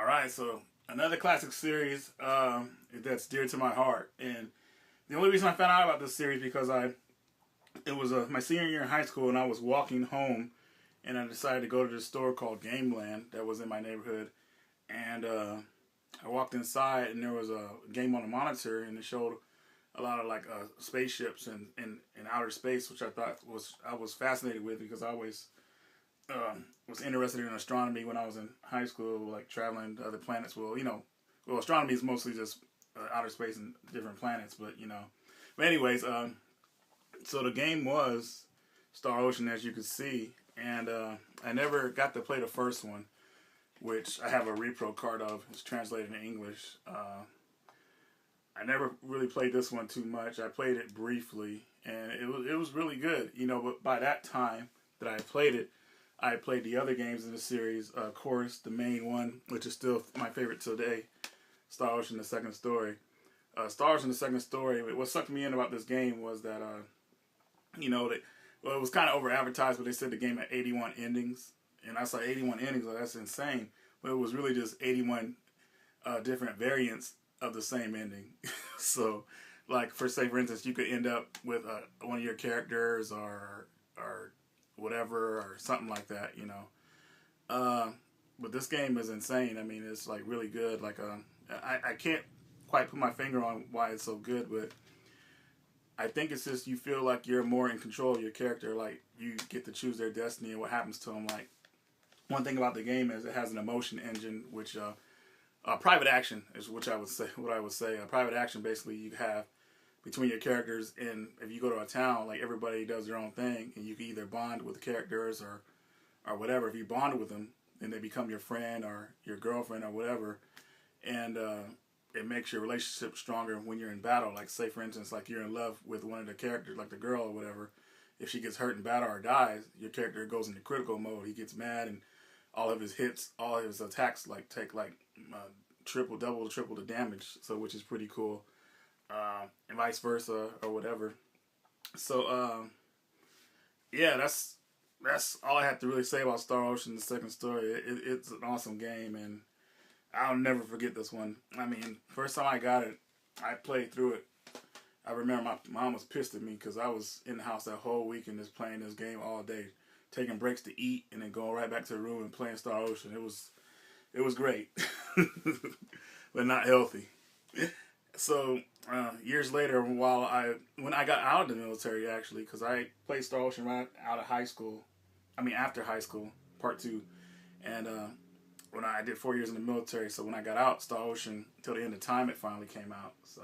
All right, so another classic series that's dear to my heart, and the only reason I found out about this series because it was my senior year in high school, and I was walking home, and I decided to go to this store called Gameland that was in my neighborhood, and I walked inside, and there was a game on the monitor, and it showed a lot of like spaceships and outer space, which I was fascinated with because I always was interested in astronomy when I was in high school, like traveling to other planets. Well, astronomy is mostly just outer space and different planets, but But anyways, so the game was Star Ocean, as you could see, and I never got to play the first one, which I have a repro card of. It's translated in English. I never really played this one too much. I played it briefly, and it was really good, But by that time that I played it, I played the other games in the series. Of course, the main one, which is still my favorite today, Star Ocean: The Second Story. Star Ocean: The Second Story. What sucked me in about this game was that, it was kind of over advertised, but they said the game had 81 endings, and I saw 81 endings. Well, that's insane. But it was really just 81 different variants of the same ending. So, like for instance, you could end up with one of your characters or whatever or something like that, But this game is insane. I mean, it's like really good. Like, I can't quite put my finger on why it's so good, but I think it's just you feel like you're more in control of your character. Like you get to choose their destiny and what happens to them. Like one thing about the game is it has an emotion engine, which private action is which I would say. What I would say, private action basically you have between your characters, and if you go to a town, like everybody does their own thing, and you can either bond with the characters or whatever. If you bond with them, then they become your friend or your girlfriend or whatever, and it makes your relationship stronger when you're in battle. Like say for instance, like you're in love with one of the characters, like the girl or whatever. If she gets hurt in battle or dies, your character goes into critical mode. He gets mad, and all of his hits, all of his attacks, like take like triple the damage. So which is pretty cool. And vice versa or whatever. So yeah, that's all I have to really say about Star Ocean: The Second Story. It's an awesome game, and I'll never forget this one. I mean, first time I got it, I played through it. I remember my mom was pissed at me because I was in the house that whole weekend just playing this game all day, taking breaks to eat, and then going right back to the room and playing Star Ocean. It was great, but not healthy. So years later, when I got out of the military, actually, because I played Star Ocean right out of high school. I mean, after high school, part two, and when I did 4 years in the military. So when I got out, Star Ocean till the end of time, it finally came out. So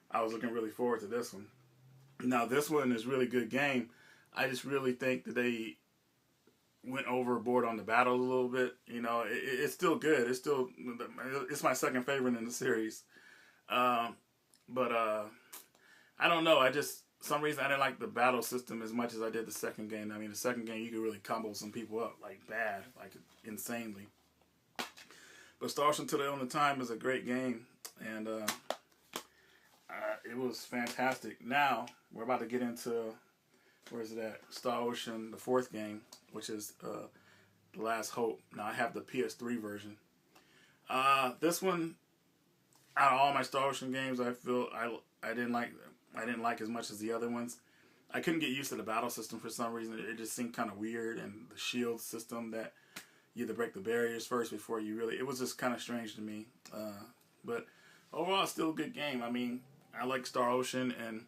I was looking really forward to this one. Now this one is a really good game. I just really think that they went overboard on the battles a little bit. It's still good. It's my second favorite in the series. But I don't know. I just some reason I didn't like the battle system as much as I did the second game. I mean, the second game you could really combo some people up like bad, like insanely. But Star Ocean Till the End of Time is a great game, and it was fantastic. Now we're about to get into where is it at? Star Ocean, the fourth game, which is The Last Hope. Now I have the PS3 version. This one, out of all my Star Ocean games, I feel I didn't like as much as the other ones. I couldn't get used to the battle system for some reason. It just seemed kind of weird, and the shield system that you had to break the barriers first before you really. It was just kind of strange to me. But overall, it's still a good game. I mean, I like Star Ocean, and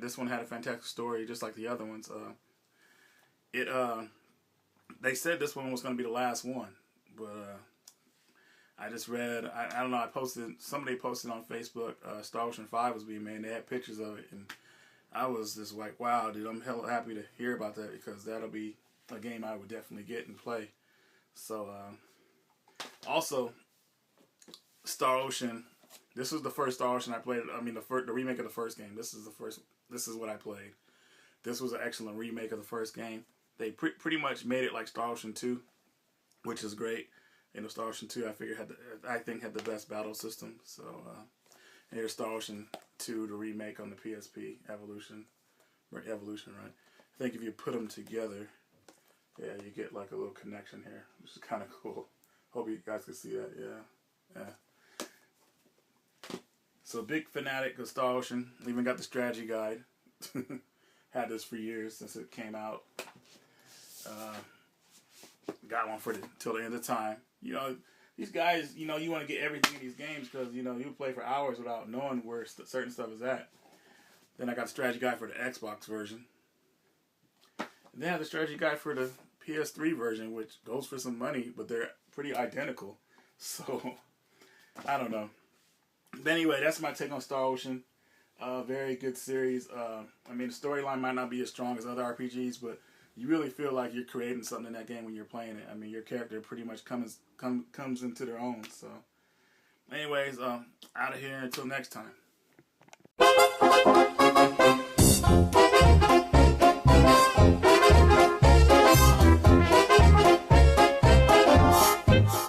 this one had a fantastic story, just like the other ones. It They said this one was going to be the last one, but I just read, I don't know, somebody posted on Facebook, Star Ocean 5 was being made, and they had pictures of it, and I was just like, wow, dude, I'm hella happy to hear about that, because that'll be a game I would definitely get and play. So, also, Star Ocean, this was the first Star Ocean I played, I mean, the remake of the first game, this is what I played. This was an excellent remake of the first game. They pretty much made it like Star Ocean 2, which is great. Star Ocean 2, I think had the best battle system. So here's Star Ocean 2, the remake on the PSP, Evolution, right? I think if you put them together, yeah, you get like a little connection here, which is kind of cool. Hope you guys can see that. Yeah. So big fanatic of Star Ocean. Even got the strategy guide. Had this for years since it came out. Got one for till the end of time. You know, these guys, you know, you want to get everything in these games because, you know, you play for hours without knowing where certain stuff is at. Then I got the strategy guide for the Xbox version. And then I have the strategy guide for the PS3 version, which goes for some money, but they're pretty identical. So, I don't know. But anyway, that's my take on Star Ocean. Very good series. I mean, the storyline might not be as strong as other RPGs, but you really feel like you're creating something in that game when you're playing it. I mean, your character pretty much comes into their own. So, anyways, out of here until next time.